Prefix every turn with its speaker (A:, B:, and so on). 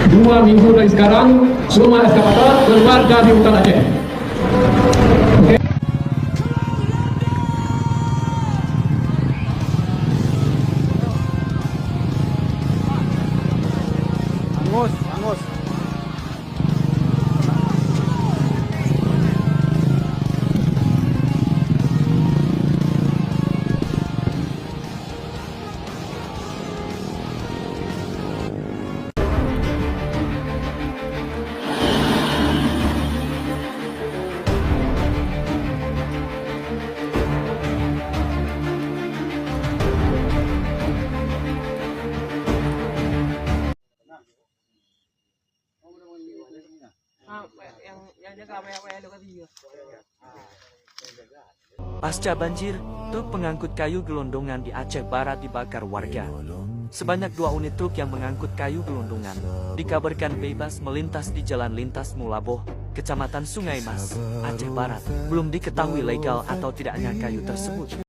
A: 2 minggu dari sekarang semua eskavator keluar dari hutan Aceh. Oke.
B: Angus, angus.
C: Pasca banjir, truk pengangkut kayu gelondongan di Aceh Barat dibakar warga. Sebanyak 2 unit truk yang mengangkut kayu gelondongan dikabarkan bebas melintas di Jalan Lintas Mulaboh, Kecamatan Sungai Mas, Aceh Barat. Belum diketahui legal atau tidaknya kayu tersebut.